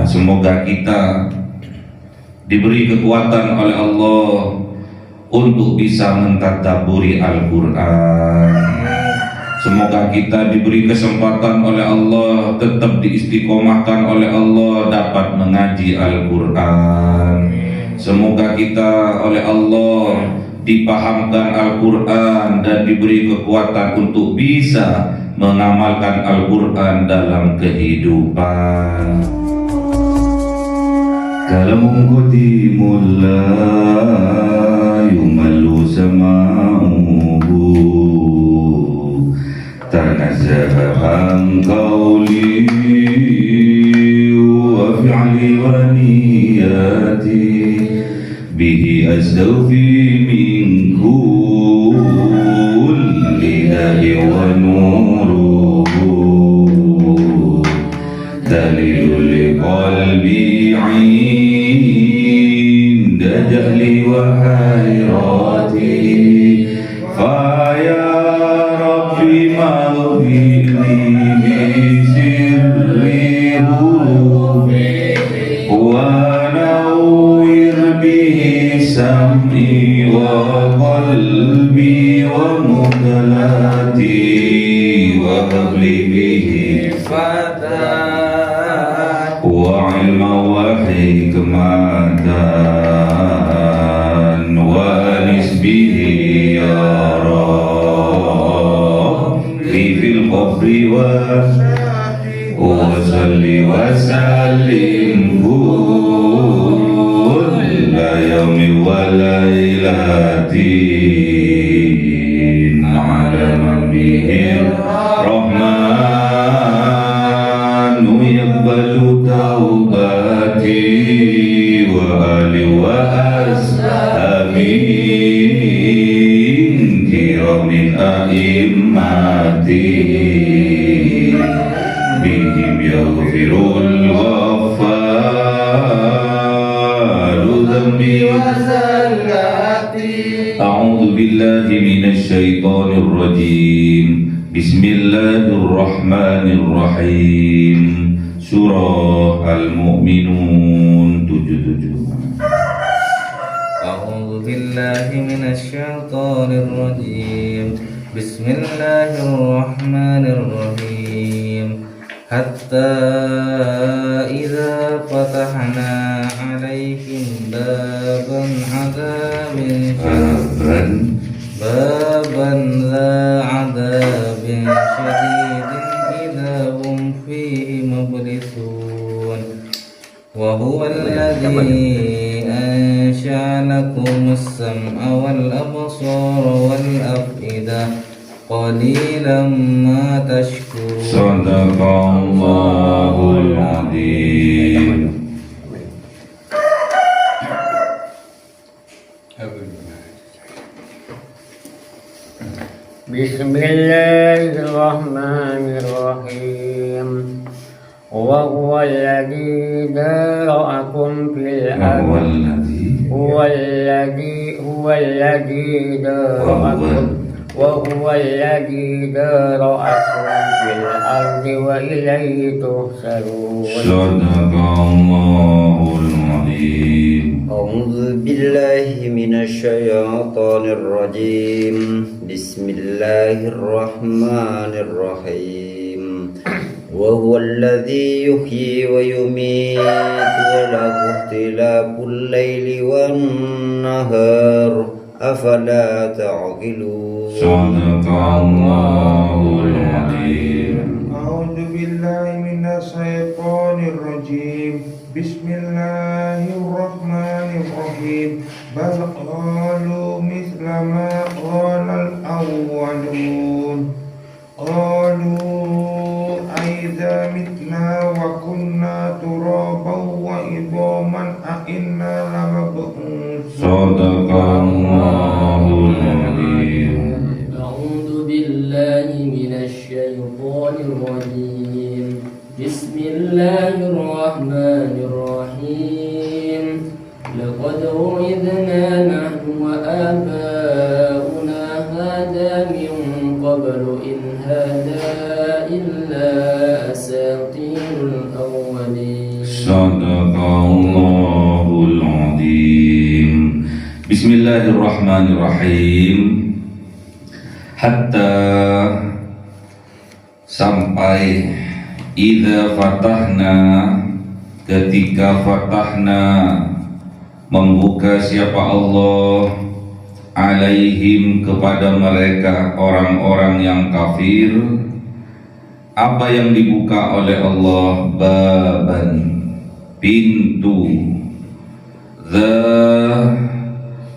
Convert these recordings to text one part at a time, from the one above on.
Semoga kita diberi kekuatan oleh Allah untuk bisa mentadabburi Al-Quran. Semoga kita diberi kesempatan oleh Allah, tetap diistiqomahkan oleh Allah dapat mengaji Al-Quran. Semoga kita oleh Allah dipahamkan Al-Quran dan diberi kekuatan untuk bisa mengamalkan Al-Quran dalam kehidupan. Kalamun qadimul la yumallu sama'uhu tanazzahan qawli wa fi'li wa niyati bihi astawfi min kulli dahi wa nuruhu dalilul liqalbi 'inda jahli wa hayrati fa ya rabbi maghfirli bi sirri hurufi wa nawwir bihi sam'i wa qalbi wa mudlati wa habli bihi fatah wa ilma wa hikmatan wa anis bihi ya Rabbi fil qabri wa salli wa sallim kulla yawmi wa laylatin ala nabiyir rahmanu yaqbalu taubati wa ali wa ashabi kiramin a'immati bihim yaghfirul ghaffaru dhanbi wa zallati. A'udzu billahi minasy syaithanir rajim. Bismillahirrahmanirrahim. Surah Al-Mu'minun 77. A'udzu billahi minasy syaithanir rajim. Bismillahirrahmanirrahim. Hatta idza fatahna 'alaihim baban 'adzabin baban la 'adzabin syadidin idza hum fihi mublisun wa huwa alladzi ansha'a lakum as-sam'a wal absara wal af'idah qalilan ma tashkurun. Sadaqallahul adzim. Bismillahirrahmanirrahim. Wa huwa alladzi dara'akum fil ardi huwa alladzi dara'akum وهو الذي ذرأكم في الأرض وإليه تحشرون. صدق الله العظيم. أعوذ بالله من الشيطان الرجيم. بسم الله الرحمن الرحيم. وهو الذي يحيي ويميت وله اختلاف الليل والنهار أفلا تعقلون. صدق الله العظيم. أعوذ بالله من الشيطان الرجيم. بسم الله الرحمن الرحيم. بل قالوا مثل ما قال الأولون قالوا أئذا متنا وكنا ترابا وعظاما أئنا لمبعوثون. صدق الله العظيم. أعوذ بالله من الشيطان الرجيم. بسم الله الرحمن الرحيم. لقد وعدنا نحن وآباؤنا هذا من قبل إن هذا إلا أساطير الأولين. Sadaqallahul azim. Bismillahirrahmanirrahim. Hatta sampai idza fatahna, ketika fatahna membuka siapa Allah alaihim kepada mereka orang-orang yang kafir. Apa yang dibuka oleh Allah? Baban, pintu,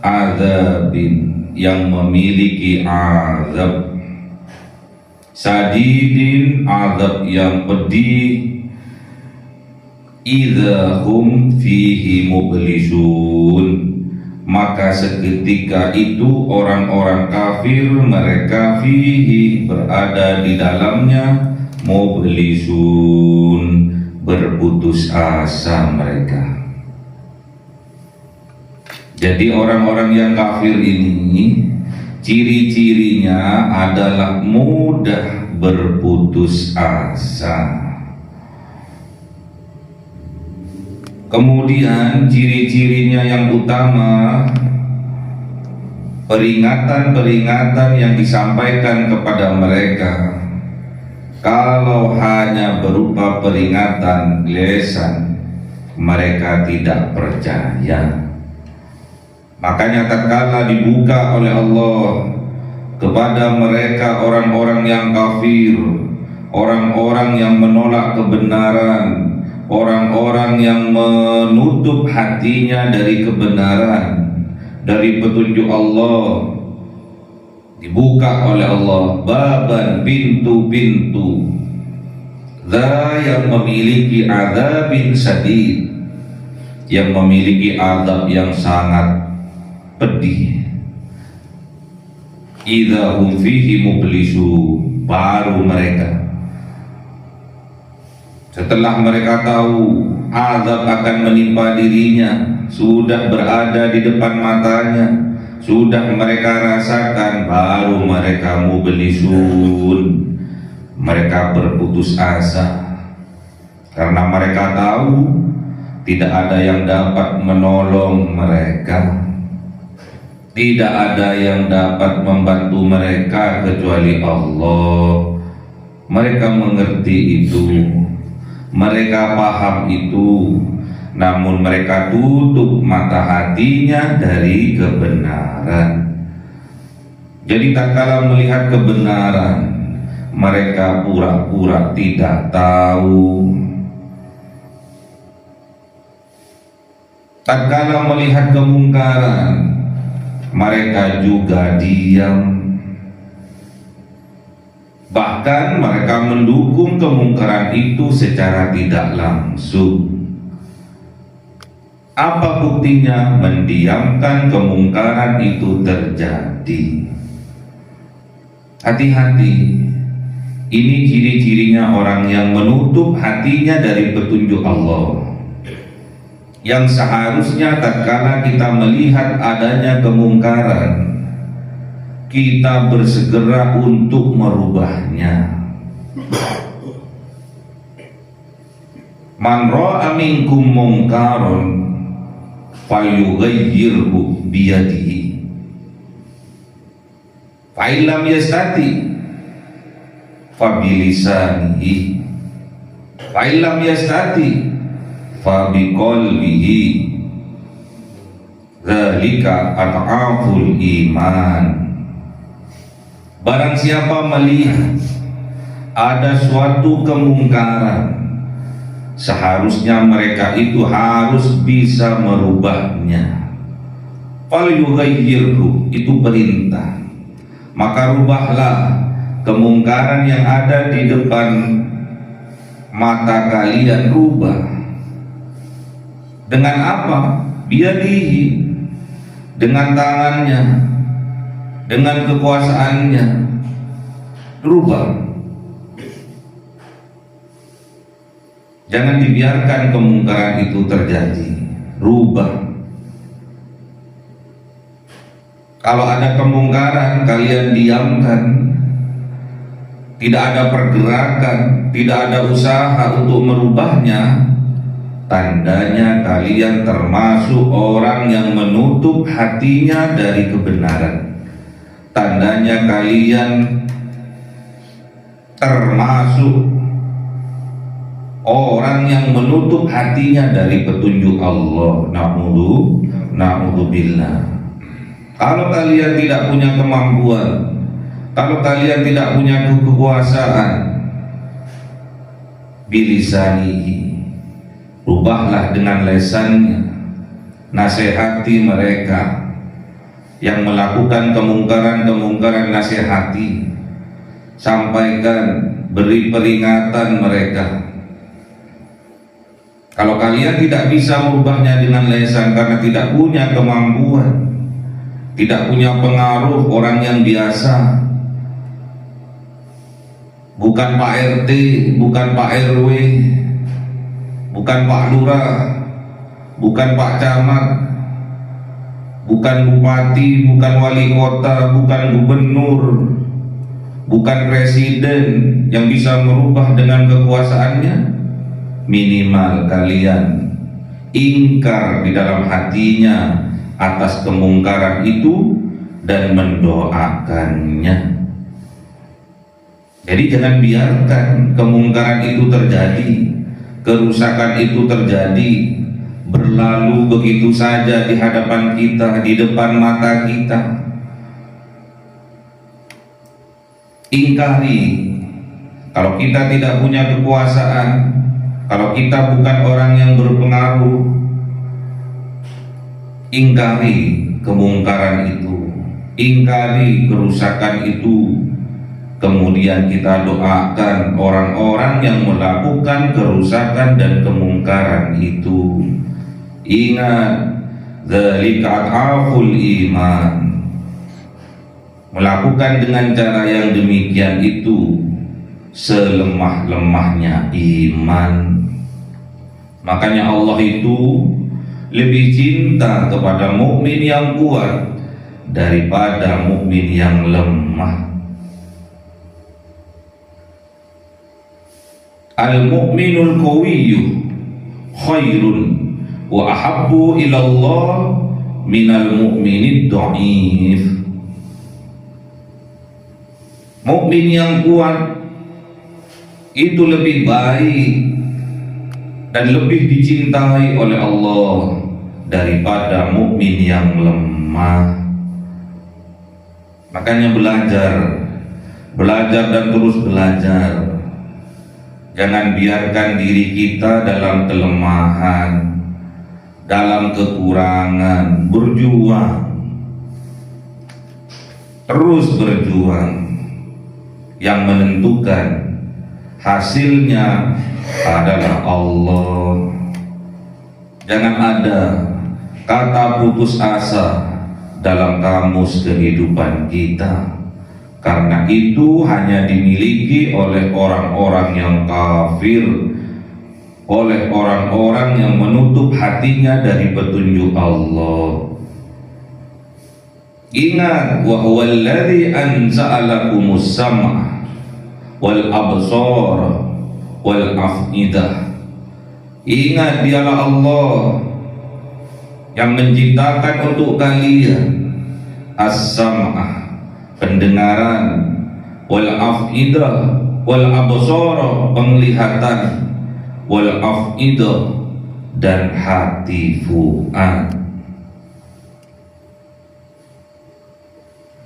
azabin, yang memiliki azab, sadidin, azab yang pedih, idza hum fihi mublisun, maka seketika itu orang-orang kafir mereka fihi berada di dalamnya, mublisun berputus asa mereka. Jadi orang-orang yang kafir ini ciri-cirinya adalah mudah berputus asa. Kemudian ciri-cirinya yang utama, peringatan-peringatan yang disampaikan kepada mereka, kalau hanya berupa peringatan lesan, mereka tidak percaya. Makanya tatkala dibuka oleh Allah kepada mereka orang-orang yang kafir, orang-orang yang menolak kebenaran, orang-orang yang menutup hatinya dari kebenaran, dari petunjuk Allah, dibuka oleh Allah baban, pintu-pintu, yang memiliki azabin sadid, yang memiliki azab yang sangat pedih. Idza hum fihi mublisu, baru mereka setelah mereka tahu azab akan menimpa dirinya, sudah berada di depan matanya, sudah mereka rasakan, baru mereka mublisun, mereka berputus asa, karena mereka tahu tidak ada yang dapat menolong mereka, tidak ada yang dapat membantu mereka kecuali Allah. Mereka mengerti itu, mereka paham itu, namun mereka tutup mata hatinya dari kebenaran. Jadi tatkala melihat kebenaran, mereka pura-pura tidak tahu. Tatkala melihat kemungkaran, mereka juga diam. Bahkan mereka mendukung kemungkaran itu secara tidak langsung. Apa buktinya? Mendiamkan kemungkaran itu terjadi. Hati-hati, ini ciri-cirinya orang yang menutup hatinya dari petunjuk Allah, yang seharusnya tatkala kita melihat adanya kemungkaran, kita bersegera untuk merubahnya. Man ra'a minkum mungkaron falyughayyirhu biyadihi, fa illam yastati fa bilisanihi, fa illam yastati fa biqalbihi, dzalika ad'aful iman. Barang siapa melihat ada suatu kemungkaran, seharusnya mereka itu harus bisa merubahnya. Fal yughayyirhu, itu perintah. Maka rubahlah kemungkaran yang ada di depan mata kalian, rubah. Dengan apa? Biyadihi, dengan tangannya, dengan kekuasaannya, rubah. Jangan dibiarkan kemungkaran itu terjadi, rubah. Kalau ada kemungkaran kalian diamkan, tidak ada pergerakan, tidak ada usaha untuk merubahnya, tandanya kalian termasuk orang yang menutup hatinya dari kebenaran. Tandanya kalian termasuk orang yang menutup hatinya dari petunjuk Allah. Na'udzubillah. Kalau kalian tidak punya kemampuan, kalau kalian tidak punya kekuasaan, bilisanihi, rubahlah dengan lesannya, nasihati mereka yang melakukan kemungkaran, nasihati, sampaikan, beri peringatan mereka. Kalau kalian tidak bisa merubahnya dengan lesan karena tidak punya kemampuan, tidak punya pengaruh orang yang biasa, bukan Pak RT, bukan Pak RW, bukan Pak Lurah, bukan Pak Camat, bukan Bupati, bukan Wali Kota, bukan Gubernur, bukan Presiden yang bisa merubah dengan kekuasaannya. Minimal kalian ingkar di dalam hatinya atas kemungkaran itu dan mendoakannya. Jadi jangan biarkan kemungkaran itu terjadi, kerusakan itu terjadi, berlalu begitu saja di hadapan kita, di depan mata kita. Ingkari. Kalau kita tidak punya kekuasaan, kalau kita bukan orang yang berpengaruh, ingkari kemungkaran itu, ingkari kerusakan itu. Kemudian kita doakan orang-orang yang melakukan kerusakan dan kemungkaran itu. Ingat, dzalika adhaful iman. Melakukan dengan cara yang demikian itu selemah-lemahnya iman. Makanya Allah itu lebih cinta kepada mukmin yang kuat daripada mukmin yang lemah. Al-mu'minul qawiyyu khairun wa ahabbu ila Allah minal mu'minid dha'if. Mukmin yang kuat itu lebih baik dan lebih dicintai oleh Allah daripada mukmin yang lemah. Makanya belajar dan terus belajar. Jangan biarkan diri kita dalam kelemahan, dalam kekurangan. Berjuang, terus berjuang. Yang menentukan hasilnya adalah Allah. Jangan ada kata putus asa dalam kamus kehidupan kita, karena itu hanya dimiliki oleh orang-orang yang kafir, oleh orang-orang yang menutup hatinya dari petunjuk Allah. Ingat, wa huwal ladzi anza'alakumus sam'a wal absar wal af'idah. Ingat, dialah Allah yang menciptakan untuk kalian as-sam'a, pendengaran, wal af'idah, wal absar, penglihatan, wal af'idah, dan hati fuad.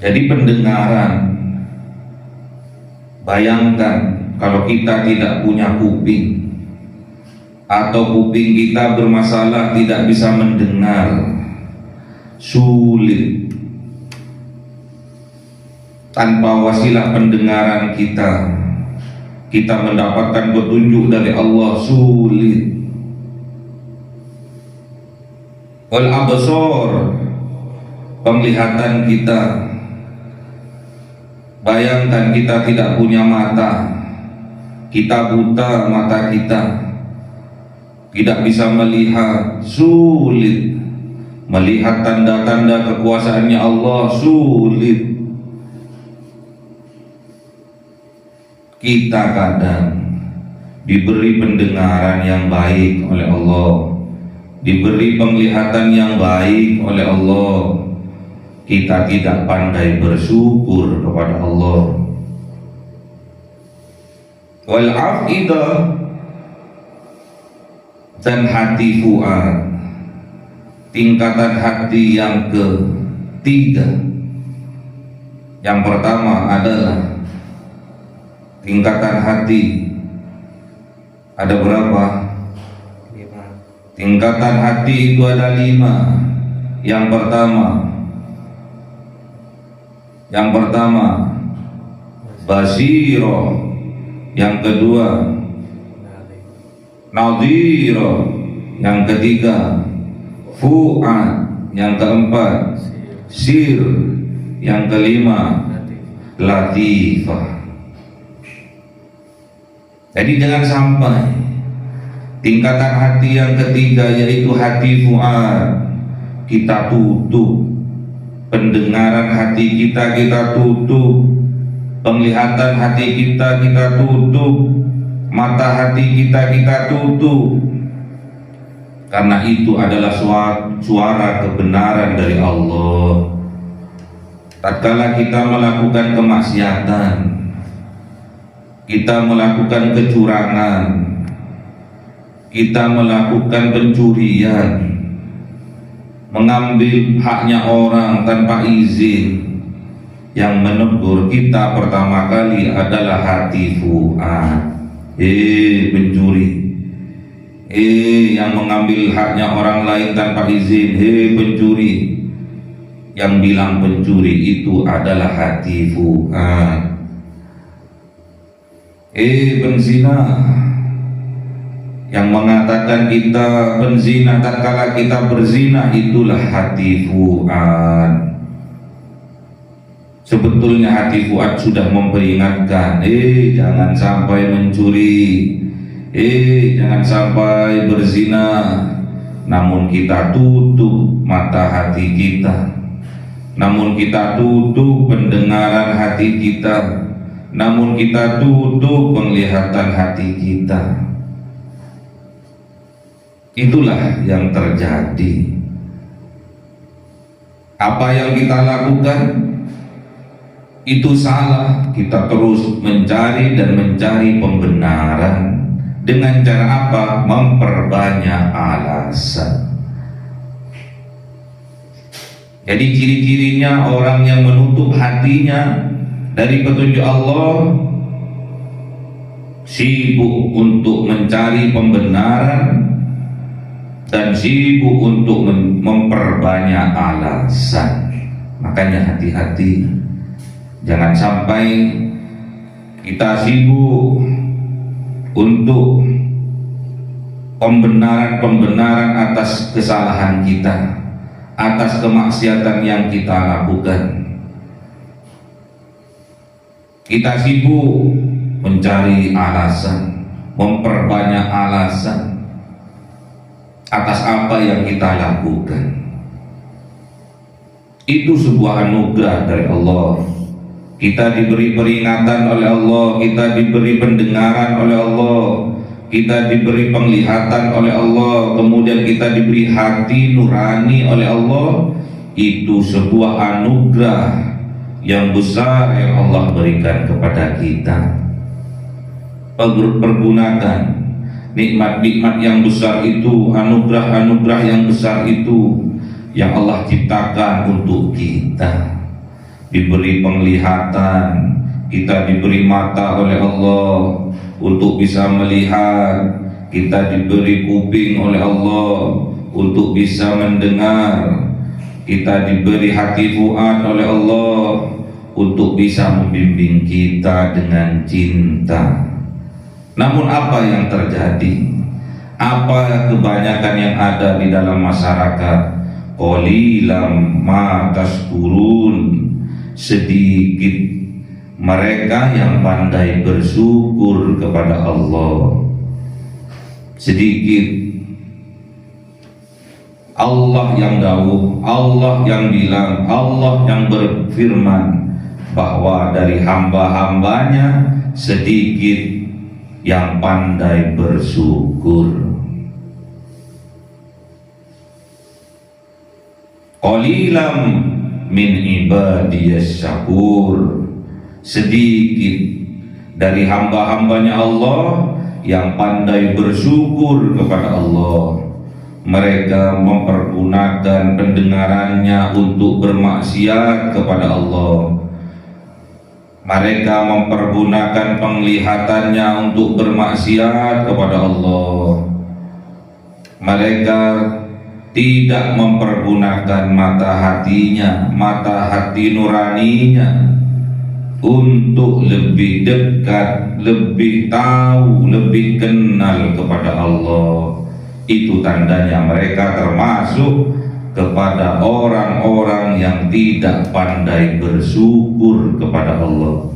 Jadi pendengaran, bayangkan kalau kita tidak punya kuping, atau kuping kita bermasalah tidak bisa mendengar, sulit. Tanpa wasilah pendengaran kita mendapatkan petunjuk dari Allah, sulit. Wal absar, penglihatan kita. Bayangkan kita tidak punya mata, kita buta mata kita, tidak bisa melihat, sulit. Melihat tanda-tanda kekuasaannya Allah, sulit. Kita kadang diberi pendengaran yang baik oleh Allah, diberi penglihatan yang baik oleh Allah, kita tidak pandai bersyukur kepada Allah. Wal afidah, dan hati fuad, tingkatan hati yang ketiga. Yang pertama adalah tingkatan hati. Ada berapa? 5. Tingkatan hati itu ada 5. Yang pertama basiro. Yang kedua nadhiro. Yang ketiga fu'ad. Yang keempat sir. Yang kelima latifah. Jadi jangan sampai tingkatan hati yang ketiga, yaitu hati fu'ad, kita tutup. Pendengaran hati kita tutup. Penglihatan hati kita tutup. Mata hati kita tutup. Karena itu adalah suara kebenaran dari Allah. Tatkala kita melakukan kemaksiatan, kita melakukan kecurangan, kita melakukan pencurian, mengambil haknya orang tanpa izin, yang menegur kita pertama kali adalah hati fu'ad. Pencuri, yang mengambil haknya orang lain tanpa izin, pencuri. Yang bilang pencuri itu adalah hati fu'ad. Penzina, yang mengatakan kita penzina tatkala kita berzina, itulah hati fu'ad. Sebetulnya hati fu'ad sudah memperingatkan, jangan sampai mencuri, jangan sampai berzina. Namun kita tutup mata hati kita, namun kita tutup pendengaran hati kita, namun kita tutup penglihatan hati kita. Itulah yang terjadi. Apa yang kita lakukan itu salah, kita terus mencari dan mencari pembenaran. Dengan cara apa? Memperbanyak alasan. Jadi ciri-cirinya orang yang menutup hatinya dari petunjuk Allah, sibuk untuk mencari pembenaran dan sibuk untuk memperbanyak alasan. Makanya hati-hati, jangan sampai kita sibuk untuk pembenaran atas kesalahan kita, atas kemaksiatan yang kita lakukan. Kita sibuk mencari alasan, memperbanyak alasan atas apa yang kita lakukan. Itu sebuah anugerah dari Allah. Kita diberi peringatan oleh Allah, kita diberi pendengaran oleh Allah, kita diberi penglihatan oleh Allah, kemudian kita diberi hati nurani oleh Allah. Itu sebuah anugerah yang besar yang Allah berikan kepada kita. Pergunakan nikmat-nikmat yang besar itu, anugerah-anugerah yang besar itu yang Allah ciptakan untuk kita. Diberi penglihatan, kita diberi mata oleh Allah untuk bisa melihat, kita diberi kuping oleh Allah untuk bisa mendengar, kita diberi hati fu'ad oleh Allah untuk bisa membimbing kita dengan cinta. Namun apa yang terjadi? Apa kebanyakan yang ada di dalam masyarakat? Qalilam ma tashkurun, sedikit mereka yang pandai bersyukur kepada Allah. Sedikit. Allah yang dawuh, Allah yang bilang, Allah yang berfirman bahwa dari hamba-hambanya sedikit yang pandai bersyukur. Qalilam min ibadiyas syakur, sedikit dari hamba-hambanya Allah yang pandai bersyukur kepada Allah. Mereka mempergunakan pendengarannya untuk bermaksiat kepada Allah. Mereka mempergunakan penglihatannya untuk bermaksiat kepada Allah. Mereka tidak mempergunakan mata hatinya, mata hati nuraninya untuk lebih dekat, lebih tahu, lebih kenal kepada Allah. Itu tandanya mereka termasuk kepada orang-orang yang tidak pandai bersyukur kepada Allah.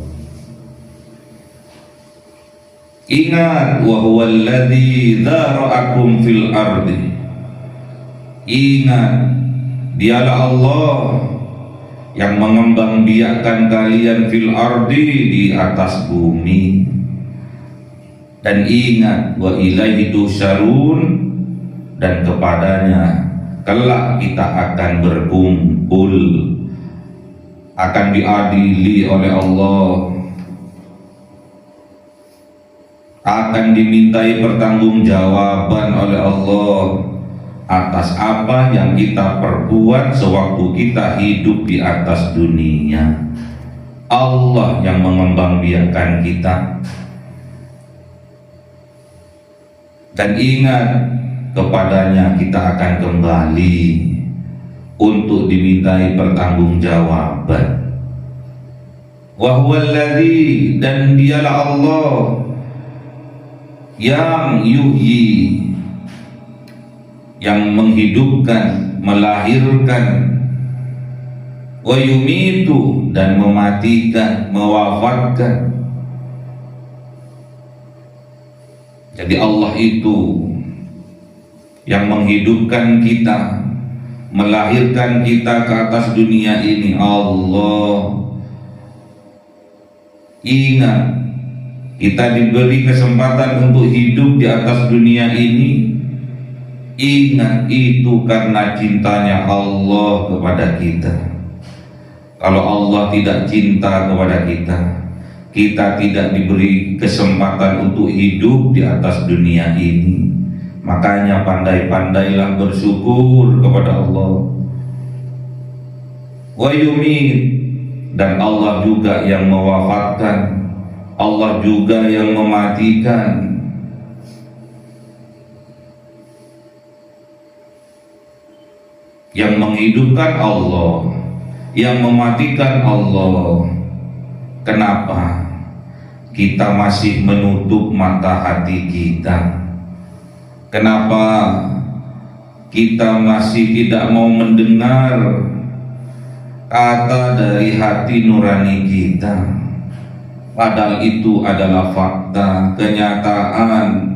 Ingat, wa huwal ladzi dzara'akum fil ardi. Ingat, dialah Allah yang mengembangbiakkan kalian fil ardi, di atas bumi. Dan ingat, wa ilaihi tusyarun, dan kepadanya kelak kita akan berkumpul, akan diadili oleh Allah, akan dimintai pertanggungjawaban oleh Allah atas apa yang kita perbuat sewaktu kita hidup di atas dunia. Allah yang mengembangbiakkan kita. Dan ingat, kepadanya kita akan kembali untuk dimintai pertanggungjawaban. Wa huwallazi, dan dialah Allah yang yuhyi, yang menghidupkan, melahirkan, wa yumitu, dan mematikan, mewafatkan. Jadi Allah itu yang menghidupkan kita, melahirkan kita ke atas dunia ini. Allah. Ingat, kita diberi kesempatan untuk hidup di atas dunia ini. Ingat, itu karena cintanya Allah kepada kita. Kalau Allah tidak cinta kepada kita, kita tidak diberi kesempatan untuk hidup di atas dunia ini. Makanya pandai-pandailah bersyukur kepada Allah. Wa yumit, dan Allah juga yang mewafatkan, Allah juga yang mematikan. Yang menghidupkan Allah, yang mematikan Allah. Kenapa kita masih menutup mata hati kita? Kenapa kita masih tidak mau mendengar kata dari hati nurani kita? Padahal itu adalah fakta, kenyataan.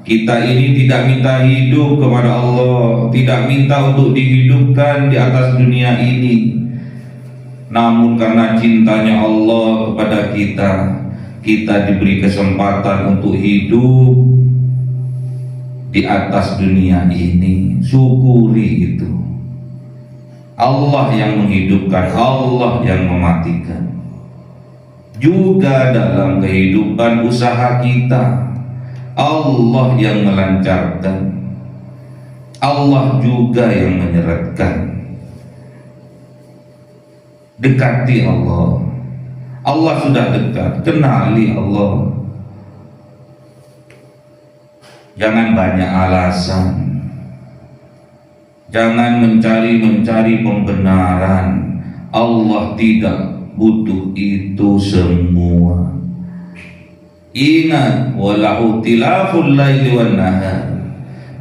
Kita ini tidak minta hidup kepada Allah, tidak minta untuk dihidupkan di atas dunia ini. Namun karena cintanya Allah kepada kita, kita diberi kesempatan untuk hidup di atas dunia ini. Syukuri itu. Allah yang menghidupkan, Allah yang mematikan. Juga dalam kehidupan usaha kita, Allah yang melancarkan, Allah juga yang menyeretkan. Dekati Allah. Allah sudah dekat, kenali Allah. Jangan banyak alasan, jangan mencari pembenaran. Allah tidak butuh itu semua. Ingat, walahu tilaful laili wan nahar,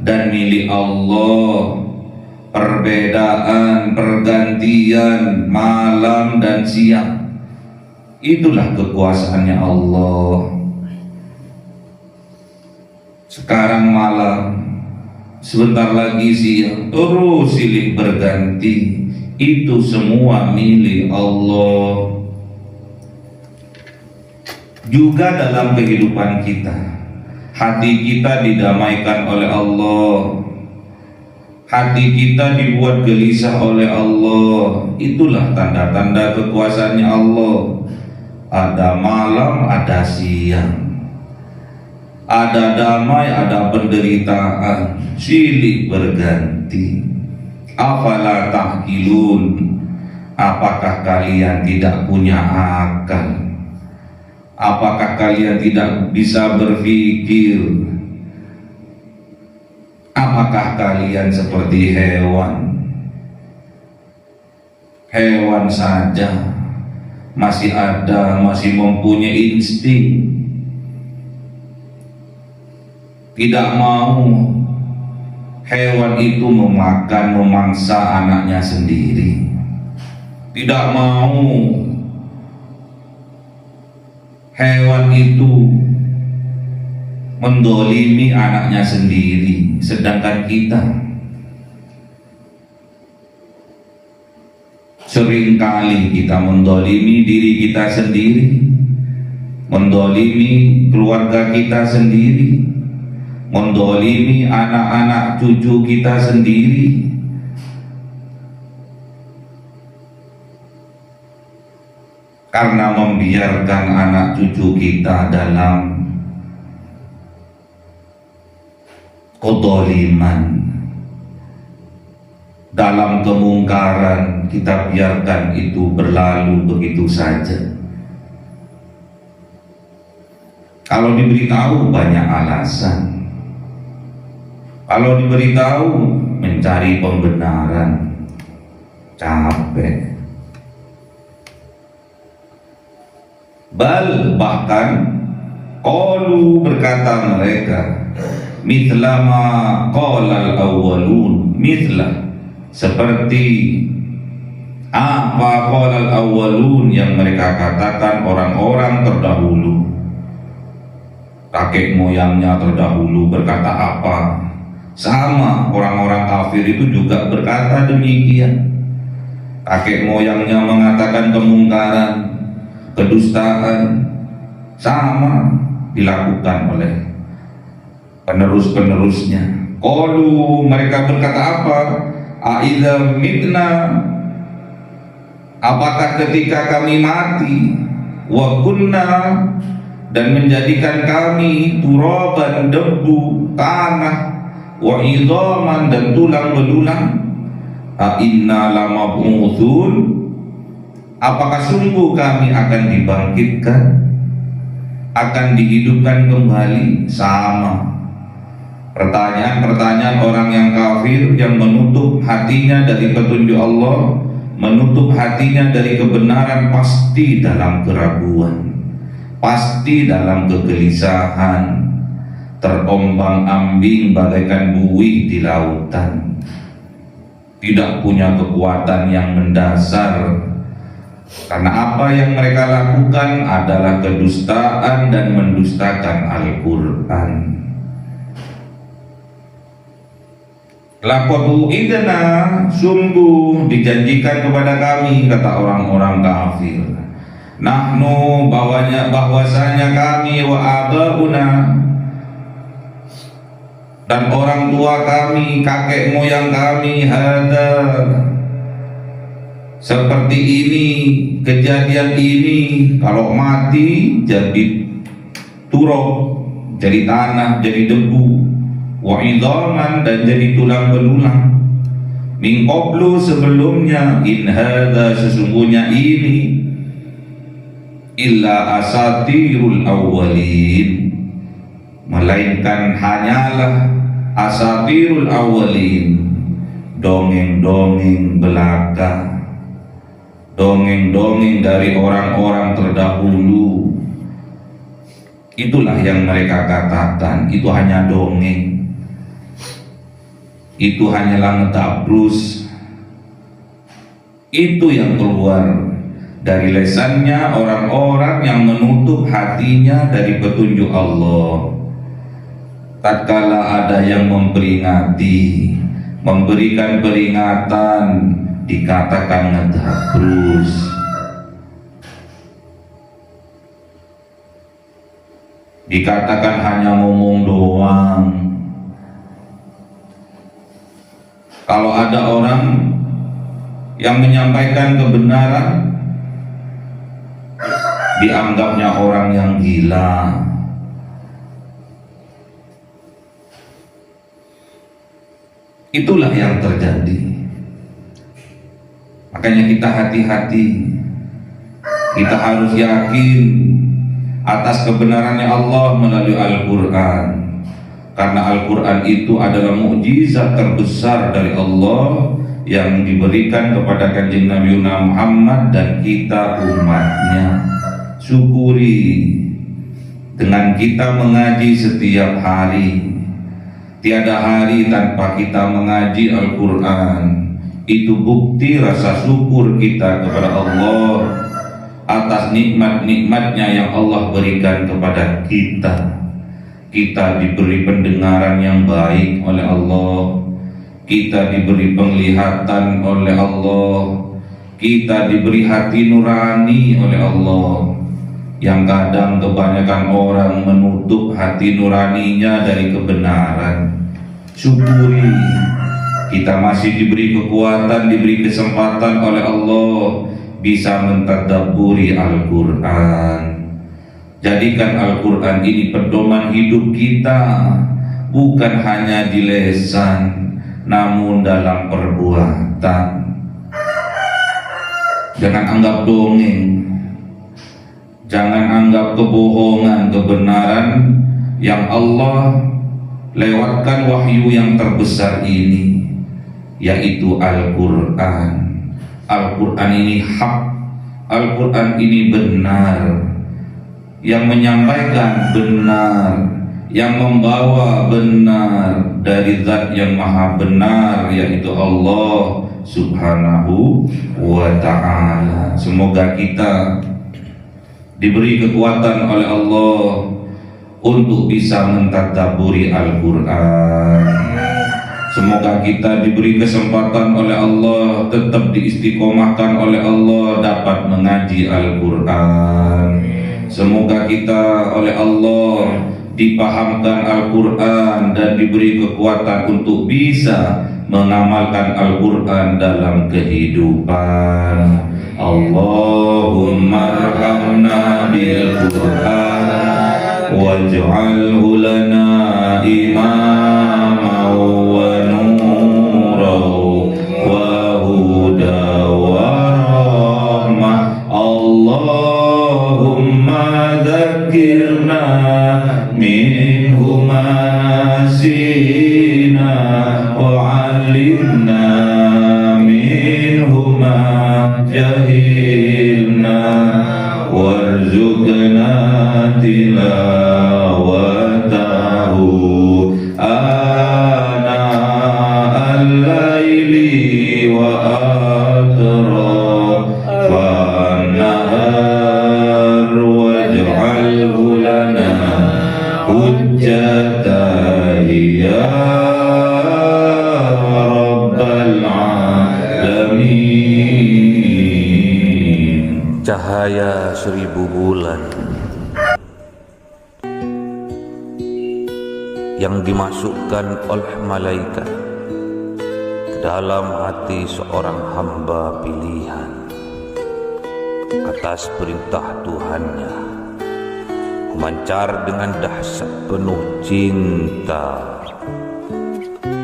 dan milik Allah perbedaan, pergantian malam dan siang. Itulah kekuasaannya Allah. Sekarang malam, sebentar lagi siang, terus silih berganti. Itu semua milik Allah. Juga dalam kehidupan kita, hati kita didamaikan oleh Allah, hati kita dibuat gelisah oleh Allah. Itulah tanda-tanda kekuasaannya Allah. Ada malam, ada siang, ada damai, ada penderitaan, silih berganti. Afala tahkilun, apakah kalian tidak punya akal? Apakah kalian tidak bisa berpikir? Apakah kalian seperti hewan? Hewan saja masih ada, masih mempunyai insting. Tidak mau hewan itu memakan, memangsa anaknya sendiri. Tidak mau hewan itu mendolimi anaknya sendiri. Sedangkan kita seringkali kita mendolimi diri kita sendiri, mendolimi keluarga kita sendiri, mendolimi anak-anak cucu kita sendiri. Karena membiarkan anak cucu kita dalam kedoliman, dalam kemungkaran, kita biarkan itu berlalu begitu saja. Kalau diberitahu banyak alasan, kalau diberitahu mencari pembenaran, capek. Bahkan qalu, berkata mereka, mithlama qalal awwalun, mithla, seperti apa qalal awwalun yang mereka katakan orang-orang terdahulu. Kakek moyangnya terdahulu berkata apa, sama orang-orang kafir itu juga berkata demikian. Kakek moyangnya mengatakan kemungkaran, kedustaan, sama dilakukan oleh penerus-penerusnya. Qalu, mereka berkata apa? Aidza mitna, apakah ketika kami mati, wa kunna, dan menjadikan kami turaban, debu, tanah, wa idhaman, dan tulang belulang, a inna lamab'utsun, apakah sungguh kami akan dibangkitkan, akan dihidupkan kembali? Sama pertanyaan-pertanyaan orang yang kafir, yang menutup hatinya dari petunjuk Allah, menutup hatinya dari kebenaran, pasti dalam keraguan, pasti dalam kegelisahan, terombang-ambing bagaikan buih di lautan, tidak punya kekuatan yang mendasar. Karena apa yang mereka lakukan adalah kedustaan dan mendustakan Al-Quran. Laqad u'idna, sungguh dijanjikan kepada kami, kata orang-orang kafir. Nahnu, bahwasanya kami, wa abauna, dan orang tua kami, kakek moyang kami, hada, seperti ini, kejadian ini, kalau mati jadi turab, jadi tanah, jadi debu, wa idhaman, dan jadi tulang belulang. Min qablu, sebelumnya, in hadza, sesungguhnya ini, illa asatirul awwalin, melainkan hanyalah asatirul awwalin, dongeng-dongeng belaka, dongeng-dongeng dari orang-orang terdahulu. Itulah yang mereka katakan, itu hanya dongeng, itu hanyalah ngetabrus. Itu yang keluar dari lesannya orang-orang yang menutup hatinya dari petunjuk Allah. Tatkala ada yang memperingati, memberikan peringatan, dikatakan ngetabrus. dikatakan hanya ngomong doang. Kalau ada orang yang menyampaikan kebenaran, dianggapnya orang yang gila. Itulah yang terjadi. Makanya kita hati-hati. Kita harus yakin atas kebenarannya Allah melalui Al-Quran, karena Al-Quran itu adalah mukjizat terbesar dari Allah yang diberikan kepada Kanjeng Nabi Muhammad dan kita umatnya. Syukuri dengan kita mengaji setiap hari. Tiada hari tanpa kita mengaji Al-Quran. Itu bukti rasa syukur kita kepada Allah atas nikmat-nikmatnya yang Allah berikan kepada kita. Kita diberi pendengaran yang baik oleh Allah, kita diberi penglihatan oleh Allah, kita diberi hati nurani oleh Allah. Yang kadang kebanyakan orang menutup hati nuraninya dari kebenaran. Syukuri, kita masih diberi kekuatan, diberi kesempatan oleh Allah bisa mentadabburi Al-Quran. Jadikan Al-Quran ini pedoman hidup kita, bukan hanya di lisan, namun dalam perbuatan. Jangan anggap dongeng, jangan anggap kebohongan kebenaran yang Allah lewatkan wahyu yang terbesar ini, yaitu Al-Quran. Al-Quran ini hak, Al-Quran ini benar, yang menyampaikan benar, yang membawa benar dari Zat yang maha benar, yaitu Allah Subhanahu wa ta'ala. Semoga kita diberi kekuatan oleh Allah untuk bisa mentadabburi Al-Quran. Semoga kita diberi kesempatan oleh Allah, tetap diistiqomahkan oleh Allah dapat mengaji Al-Quran. Semoga kita oleh Allah dipahamkan Al-Quran dan diberi kekuatan untuk bisa mengamalkan Al-Quran dalam kehidupan. Allahumma arhamna bil-Quran waj'alhu lana imama wa nuran wa huda wa rahmah. Allahumma dzakirna minhu ma nasina wa 'allimna minhu ma jahilna warzuqna tilawatahu ana al-laili wa atrafan nahar waj'alhu lana hujjatan ya rabbal alamin. Cahaya 1000 bulan yang dimasukkan oleh malaikat ke dalam hati seorang hamba pilihan atas perintah Tuhannya, memancar dengan dahsyat penuh cinta,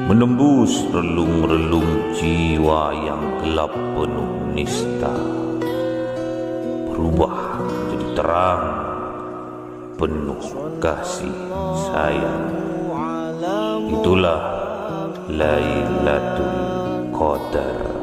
menembus relung-relung jiwa yang gelap penuh nista, berubah menjadi terang penuh kasih sayang. Itulah Lailatul Qadar.